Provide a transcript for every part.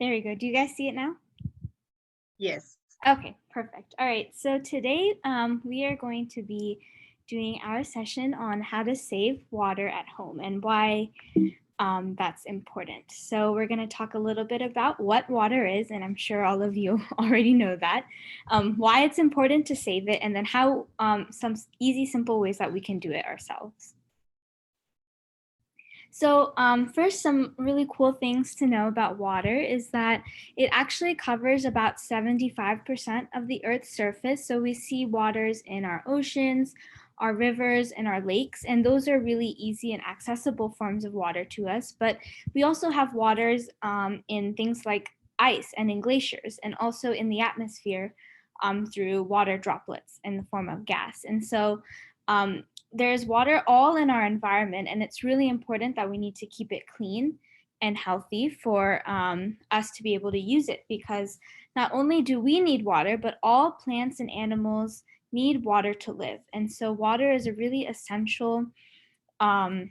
There we go. Do you guys see it now? Yes. Okay, perfect. All right, so today we are going to be doing our session on how to save water at home and why that's important. So we're going to talk a little bit about what water is, and I'm sure all of you already know that, why it's important to save it, and then how some easy, simple ways that we can do it ourselves. So, first, some really cool things to know about water is that it actually covers about 75% of the Earth's surface. So, we see waters in our oceans, our rivers, and our lakes, and those are really easy and accessible forms of water to us. But we also have waters in things like ice and in glaciers, and also in the atmosphere through water droplets in the form of gas. And so, um, there's water all in our environment, and it's really important that we need to keep it clean and healthy for us to be able to use it, because not only do we need water, but all plants and animals need water to live. And so water is a really essential um,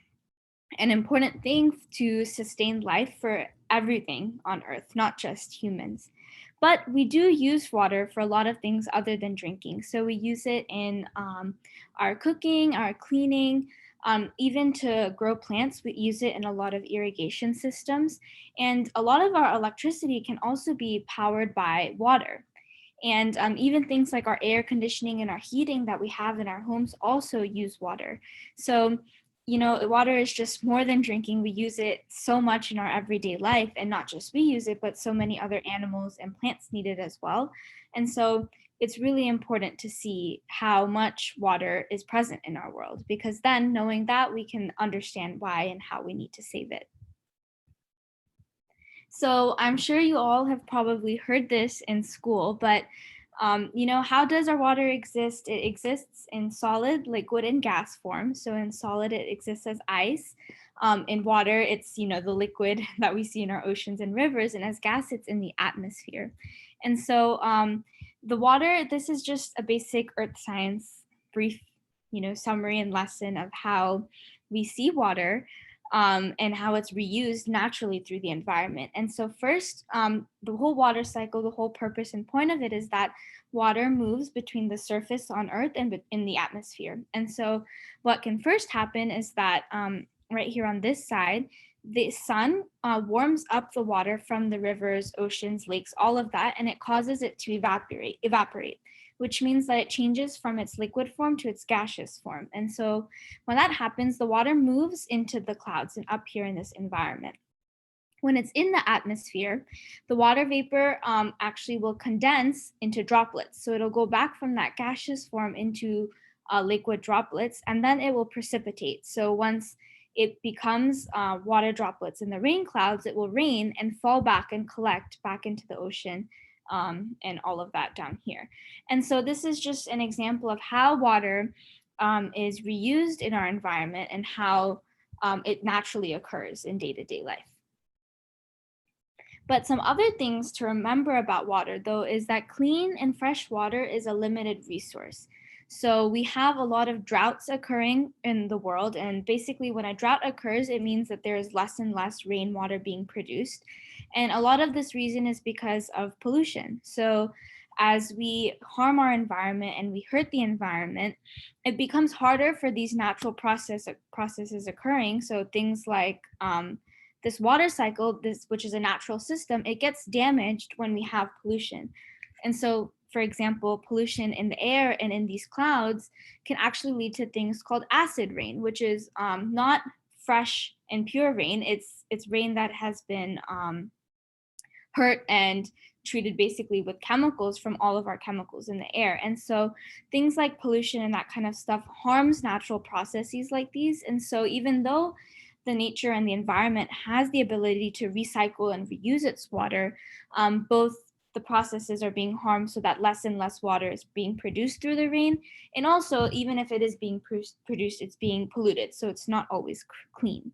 and important thing to sustain life for everything on earth, not just humans. But we do use water for a lot of things other than drinking. So we use it in our cooking, our cleaning, even to grow plants. We use it in a lot of irrigation systems. And a lot of our electricity can also be powered by water. And even things like our air conditioning and our heating that we have in our homes also use water. So, water is just more than drinking. We use it so much in our everyday life, and not just we use it, but so many other animals and plants need it as well. And so it's really important to see how much water is present in our world, because then knowing that, we can understand why and how we need to save it. So I'm sure you all have probably heard this in school, but how does our water exist? It exists in solid, liquid, and gas form. So in solid, it exists as ice. In water, it's the liquid that we see in our oceans and rivers, and as gas, it's in the atmosphere. And so the water, this is just a basic earth science brief, summary and lesson of how we see water and how it's reused naturally through the environment. And so, first, the whole water cycle, the whole purpose and point of it is that water moves between the surface on Earth and in the atmosphere. And so, what can first happen is that right here on this side, the sun warms up the water from the rivers, oceans, lakes, all of that, and it causes it to evaporate, which means that it changes from its liquid form to its gaseous form. And so when that happens, the water moves into the clouds and up here in this environment. When it's in the atmosphere, the water vapor actually will condense into droplets. So it'll go back from that gaseous form into liquid droplets, and then it will precipitate. So once it becomes water droplets in the rain clouds, it will rain and fall back and collect back into the ocean and all of that down here. And so this is just an example of how water is reused in our environment and how it naturally occurs in day-to-day life. But some other things to remember about water, though, is that clean and fresh water is a limited resource. So we have a lot of droughts occurring in the world. And basically, when a drought occurs, it means that there is less and less rainwater being produced. And a lot of this reason is because of pollution. So as we harm our environment and we hurt the environment, it becomes harder for these natural processes occurring. So things like this water cycle, which is a natural system, it gets damaged when we have pollution. And so, for example, pollution in the air and in these clouds can actually lead to things called acid rain, which is not fresh and pure rain. It's rain that has been hurt and treated basically with chemicals from all of our chemicals in the air. And so things like pollution and that kind of stuff harms natural processes like these. And so even though the nature and the environment has the ability to recycle and reuse its water, both the processes are being harmed so that less and less water is being produced through the rain. And also, even if it is being produced, it's being polluted. So it's not always clean.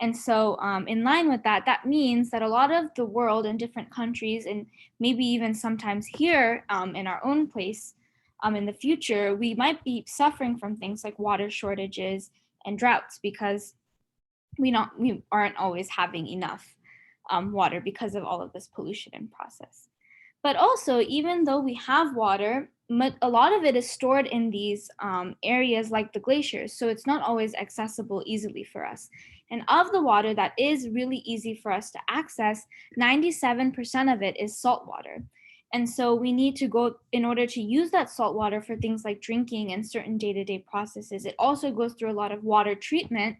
And so, in line with that, that means that a lot of the world in different countries, and maybe even sometimes here in our own place in the future, we might be suffering from things like water shortages and droughts because we aren't always having enough. water because of all of this pollution and process. But also, even though we have water, a lot of it is stored in these areas like the glaciers. So it's not always accessible easily for us. And of the water that is really easy for us to access, 97% of it is salt water. And so we need to go, in order to use that salt water for things like drinking and certain day to day processes, it also goes through a lot of water treatment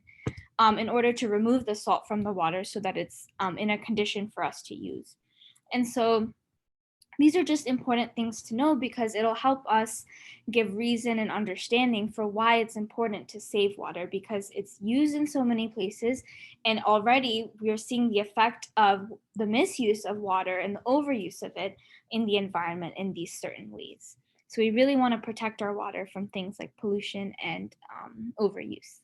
in order to remove the salt from the water so that it's in a condition for us to use. And so these are just important things to know because it'll help us give reason and understanding for why it's important to save water, because it's used in so many places, and already we're seeing the effect of the misuse of water and the overuse of it in the environment in these certain ways. So we really want to protect our water from things like pollution and overuse.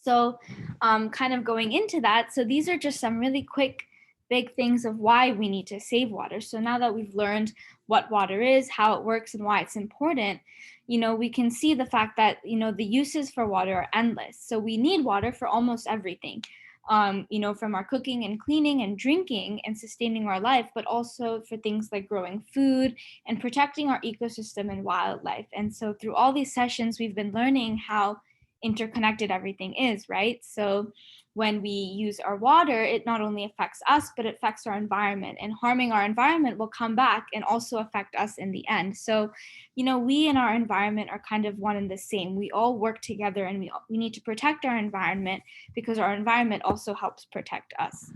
So kind of going into that, so these are just some really quick big things of why we need to save water. So now that we've learned what water is, how it works, and why it's important, we can see the fact that, the uses for water are endless. So we need water for almost everything, from our cooking and cleaning and drinking and sustaining our life, but also for things like growing food and protecting our ecosystem and wildlife. And so through all these sessions, we've been learning how interconnected everything is, right? So when we use our water, it not only affects us, but it affects our environment, and harming our environment will come back and also affect us in the end. So, we and our environment are kind of one and the same. We all work together, and we need to protect our environment because our environment also helps protect us.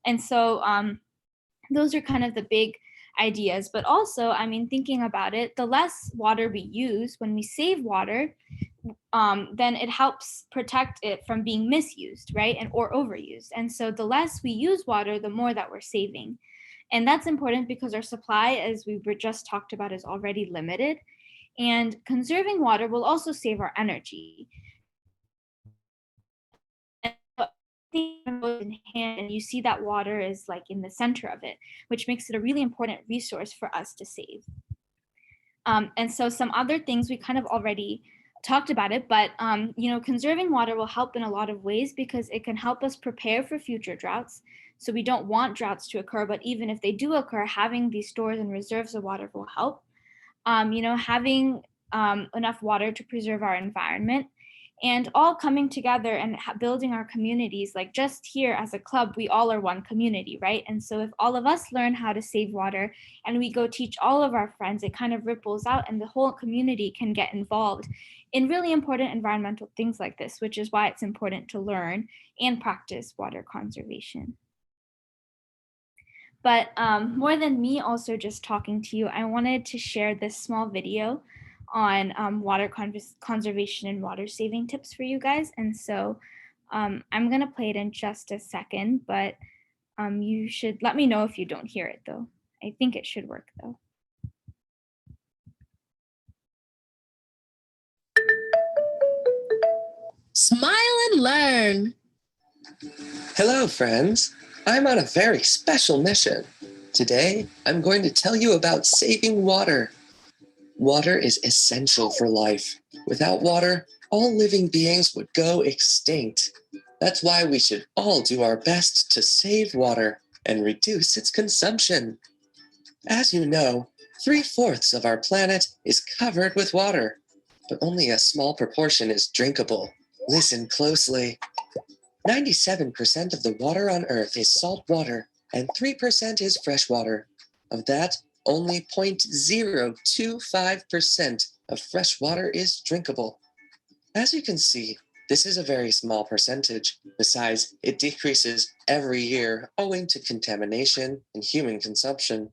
And so those are kind of the big ideas. But also, thinking about it, the less water we use, when we save water, then it helps protect it from being misused, right? Or overused. And so the less we use water, the more that we're saving. And that's important because our supply, as we were just talked about, is already limited. And conserving water will also save our energy. And you see that water is like in the center of it, which makes it a really important resource for us to save. And so some other things we kind of already talked about it, but conserving water will help in a lot of ways because it can help us prepare for future droughts. So we don't want droughts to occur, but even if they do occur, having these stores and reserves of water will help. Having enough water to preserve our environment, and all coming together and building our communities. Like just here as a club, we all are one community, right? And so if all of us learn how to save water and we go teach all of our friends, it kind of ripples out and the whole community can get involved in really important environmental things like this, which is why it's important to learn and practice water conservation. But more than me also just talking to you, I wanted to share this small video on water conservation and water saving tips for you guys. And so I'm going to play it in just a second, but you should let me know if you don't hear it though. I think it should work though. Smile and learn. Hello, friends. I'm on a very special mission. Today, I'm going to tell you about saving water. Water is essential for life. Without water, all living beings would go extinct. That's why we should all do our best to save water and reduce its consumption. As you know, 3/4 of our planet is covered with water, but only a small proportion is drinkable. Listen closely. 97% of the water on Earth is salt water, and 3% is fresh water. Of that, only 0.025% of fresh water is drinkable. As you can see, this is a very small percentage. Besides, it decreases every year owing to contamination and human consumption.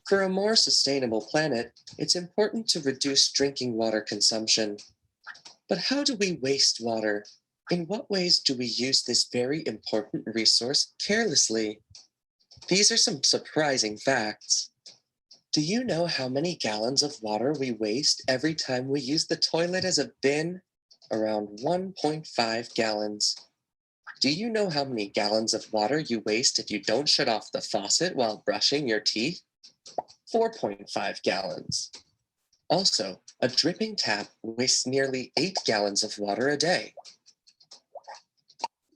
For a more sustainable planet, it's important to reduce drinking water consumption. But how do we waste water? In what ways do we use this very important resource carelessly? These are some surprising facts. Do you know how many gallons of water we waste every time we use the toilet as a bin? Around 1.5 gallons. Do you know how many gallons of water you waste if you don't shut off the faucet while brushing your teeth? 4.5 gallons. Also, a dripping tap wastes nearly 8 gallons of water a day.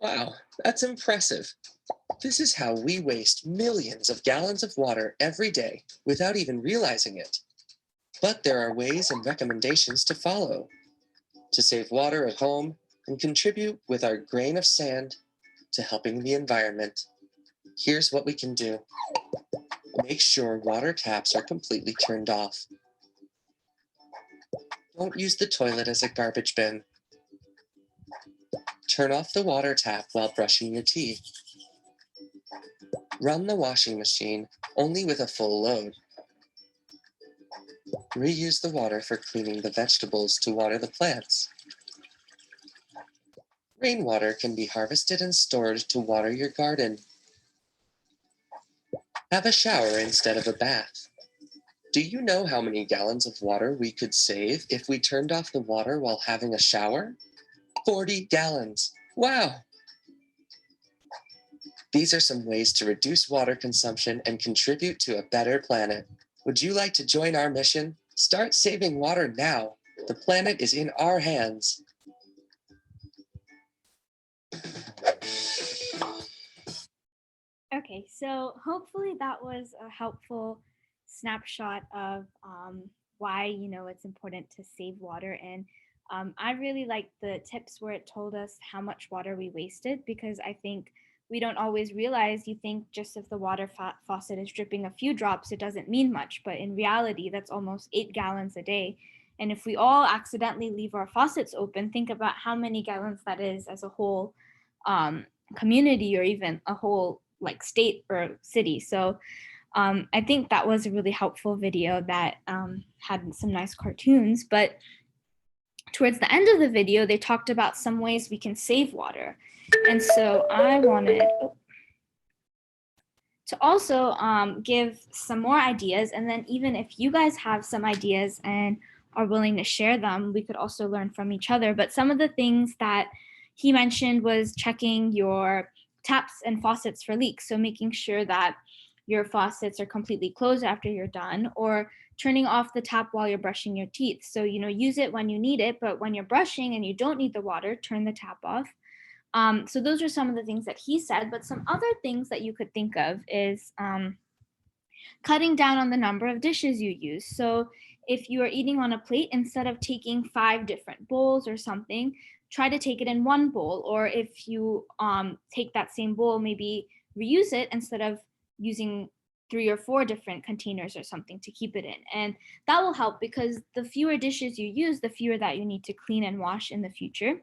Wow, that's impressive. This is how we waste millions of gallons of water every day without even realizing it. But there are ways and recommendations to follow to save water at home and contribute with our grain of sand to helping the environment. Here's what we can do. Make sure water taps are completely turned off. Don't use the toilet as a garbage bin. Turn off the water tap while brushing your teeth. Run the washing machine only with a full load. Reuse the water for cleaning the vegetables to water the plants. Rainwater can be harvested and stored to water your garden. Have a shower instead of a bath. Do you know how many gallons of water we could save if we turned off the water while having a shower? 40 gallons. Wow! These are some ways to reduce water consumption and contribute to a better planet. Would you like to join our mission? Start saving water now. The planet is in our hands. Okay, so hopefully that was a helpful snapshot of why it's important to save water. And I really liked the tips where it told us how much water we wasted, because I think we don't always realize. You think just if the water faucet is dripping a few drops, it doesn't mean much, but in reality, that's almost 8 gallons a day. And if we all accidentally leave our faucets open, think about how many gallons that is as a whole community, or even a whole like state or city. So I think that was a really helpful video that had some nice cartoons. But towards the end of the video, they talked about some ways we can save water. And so I wanted to also give some more ideas. And then even if you guys have some ideas and are willing to share them, we could also learn from each other. But some of the things that he mentioned was checking your taps and faucets for leaks. So making sure that your faucets are completely closed after you're done, or turning off the tap while you're brushing your teeth. So, use it when you need it, but when you're brushing and you don't need the water, turn the tap off. So those are some of the things that he said, but some other things that you could think of is cutting down on the number of dishes you use. So if you are eating on a plate, instead of taking 5 different bowls or something, try to take it in one bowl. Or if you take that same bowl, maybe reuse it instead of using 3 or 4 different containers or something to keep it in. And that will help, because the fewer dishes you use, the fewer that you need to clean and wash in the future.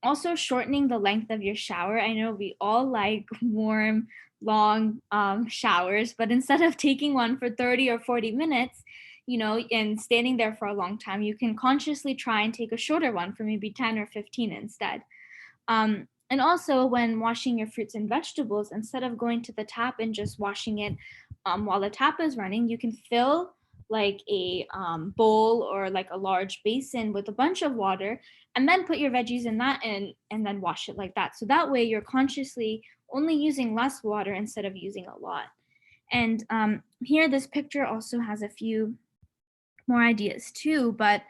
Also, shortening the length of your shower. I know we all like warm, long showers, but instead of taking one for 30 or 40 minutes, and standing there for a long time, you can consciously try and take a shorter one for maybe 10 or 15 instead. And also, when washing your fruits and vegetables, instead of going to the tap and just washing it while the tap is running, you can fill like a bowl or like a large basin with a bunch of water, and then put your veggies in that and then wash it like that. So that way you're consciously only using less water instead of using a lot. And here, this picture also has a few more ideas too, but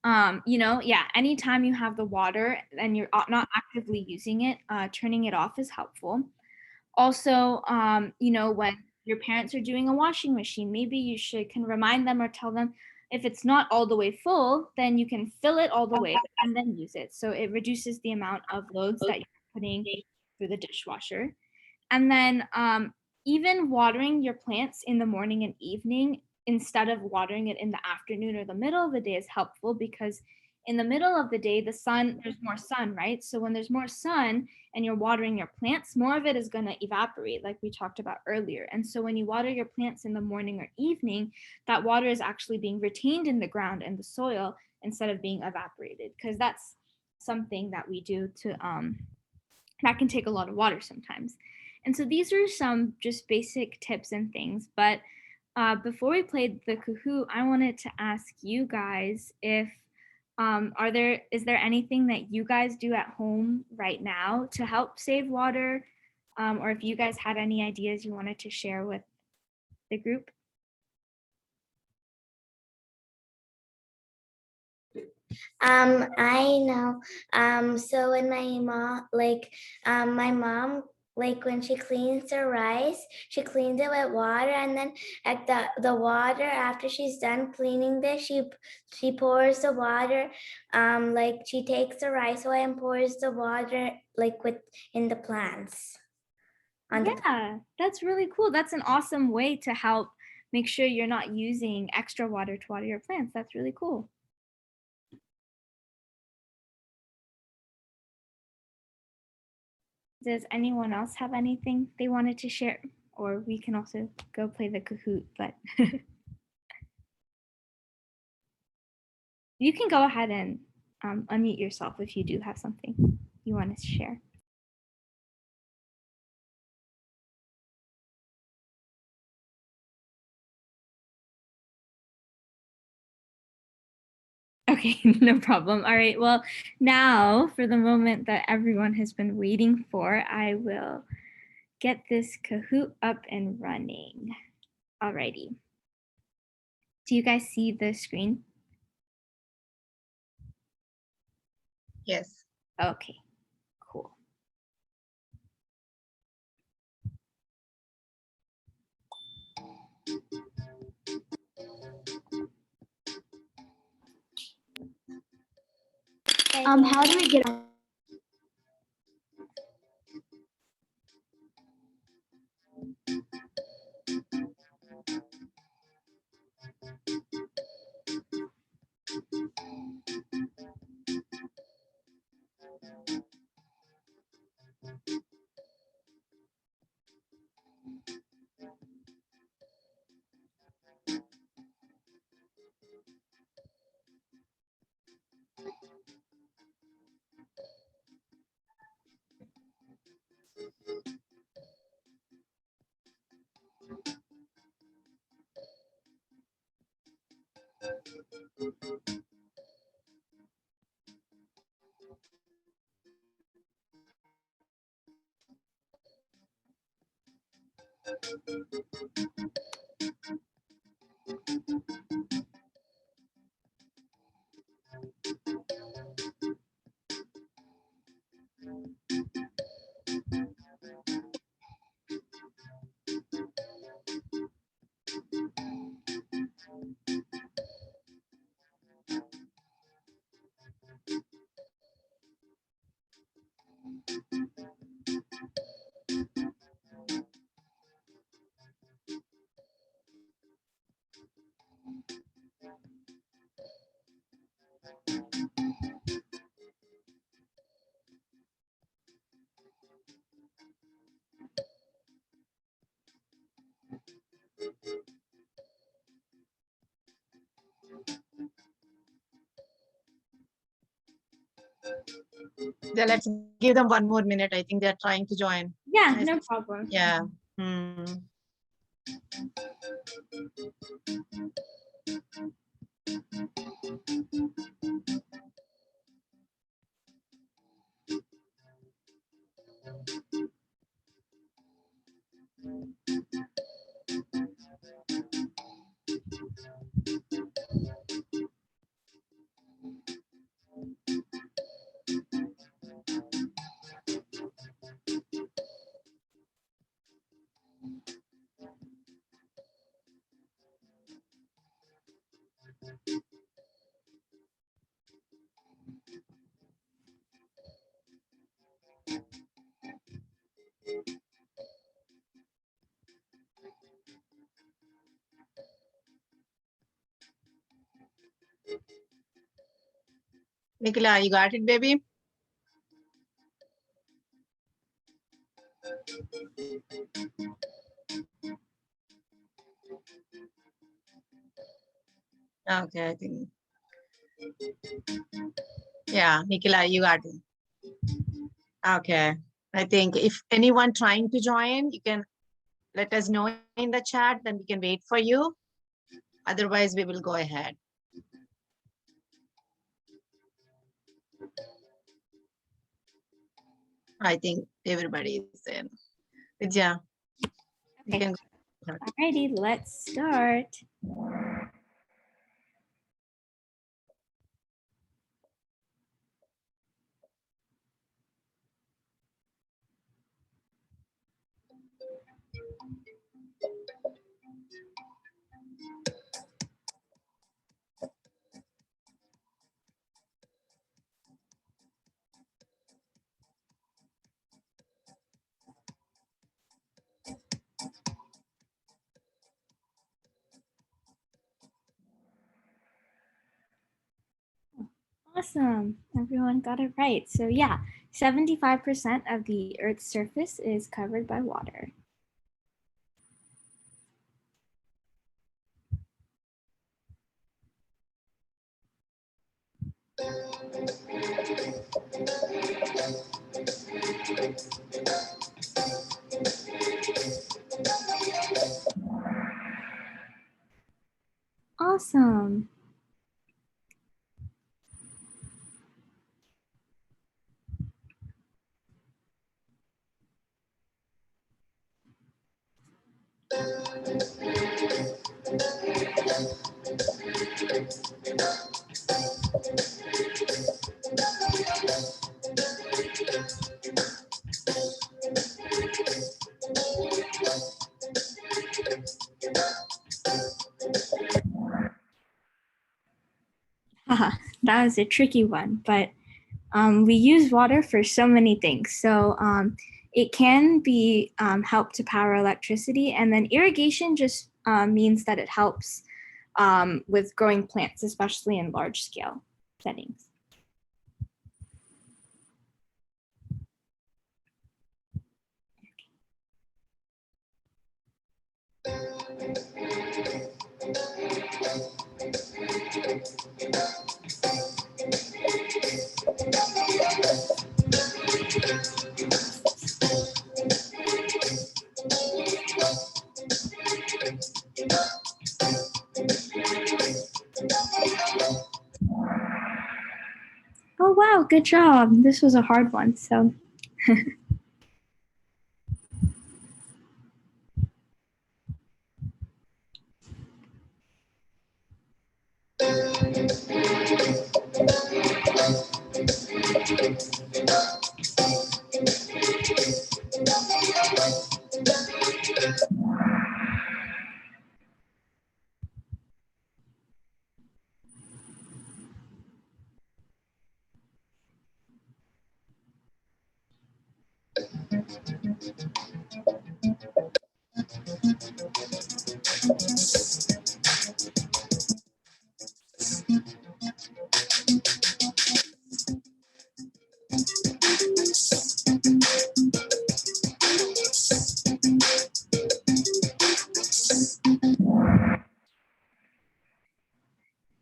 anytime you have the water and you're not actively using it, turning it off is helpful. Also, when your parents are doing a washing machine, maybe you can remind them or tell them, if it's not all the way full, then you can fill it all the way and then use it. So it reduces the amount of loads that you're putting through the dishwasher. And then even watering your plants in the morning and evening instead of watering it in the afternoon or the middle of the day is helpful, because in the middle of the day, there's more sun, right? So when there's more sun and you're watering your plants, more of it is going to evaporate, like we talked about earlier. And so when you water your plants in the morning or evening, that water is actually being retained in the ground and the soil instead of being evaporated, because that's something that we do that can take a lot of water sometimes. And so these are some just basic tips and things. But before we played the Kahoot, I wanted to ask you guys if is there anything that you guys do at home right now to help save water? Or if you guys had any ideas you wanted to share with the group? I know. So when my mom like when she cleans the rice, she cleans it with water, and then at the water, after she's done cleaning this, she pours the water, like she takes the rice away and pours the water like in the plants. Yeah, that's really cool. That's an awesome way to help make sure you're not using extra water to water your plants. That's really cool. Does anyone else have anything they wanted to share? Or we can also go play the Kahoot, but you can go ahead and unmute yourself if you do have something you want to share. Okay, no problem. All right, well, now for the moment that everyone has been waiting for, I will get this Kahoot up and running. Alrighty. Do you guys see the screen? Yes. Okay, cool. How do we get on? Yeah, let's give them 1 more minute. I think they're trying to join. Yeah, Yes. no problem. Yeah. Hmm. Nicola, you got it, baby? Okay, I think. Yeah, Nicola, you got it. Okay. I think if anyone trying to join, you can let us know in the chat, then we can wait for you. Otherwise, we will go ahead. I think everybody is in. Vidya, you Okay. can go. Alrighty, let's start. Awesome. Everyone got it right. So yeah, 75% of the Earth's surface is covered by water. Awesome. Haha, that was a tricky one, but we use water for so many things. So it can be help to power electricity, and then irrigation just means that it helps with growing plants, especially in large scale settings. Oh, wow, good job. This was a hard one, so.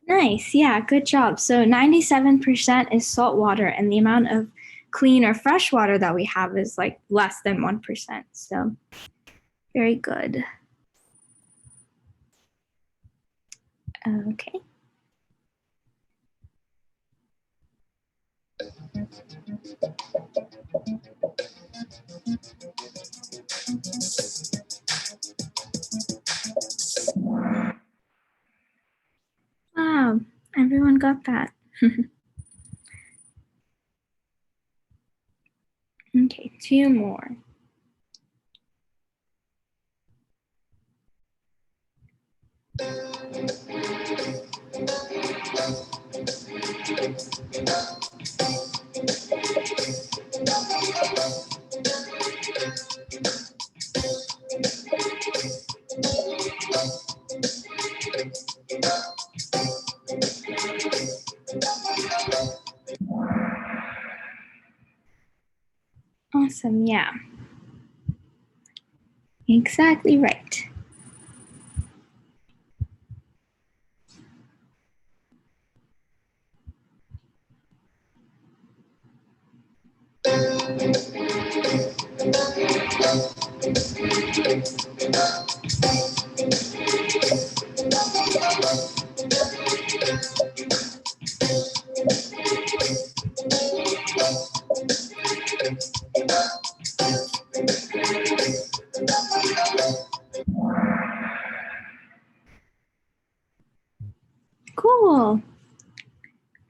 Nice, yeah, good job. So 97% is salt water, and the amount of clean or fresh water that we have is like less than 1%. So very good. Okay. Wow, everyone got that. Okay, two more. Awesome, yeah. Exactly right. Cool.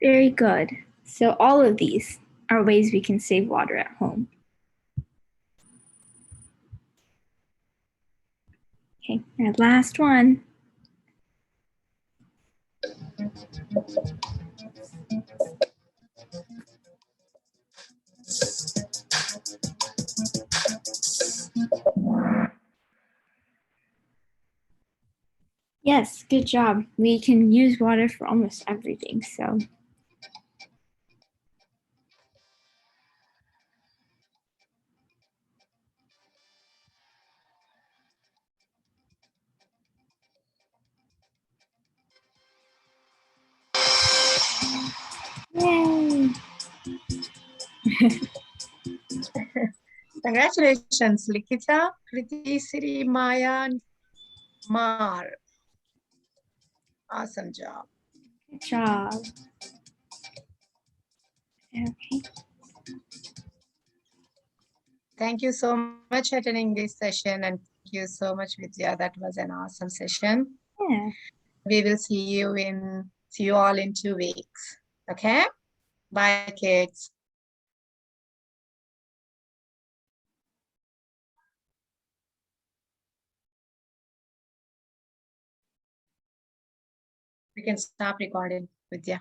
Very good. So all of these are ways we can save water at home. Okay, our last one. Yes, good job. We can use water for almost everything. So Congratulations, Likita, Kriti, Siri, Maya, and Mar. Awesome job. Good job. Okay. Thank you so much for attending this session, and thank you so much, Vidya. That was an awesome session. Yeah. We will see you all in 2 weeks. Okay? Bye, kids. We can stop recording, Vidya.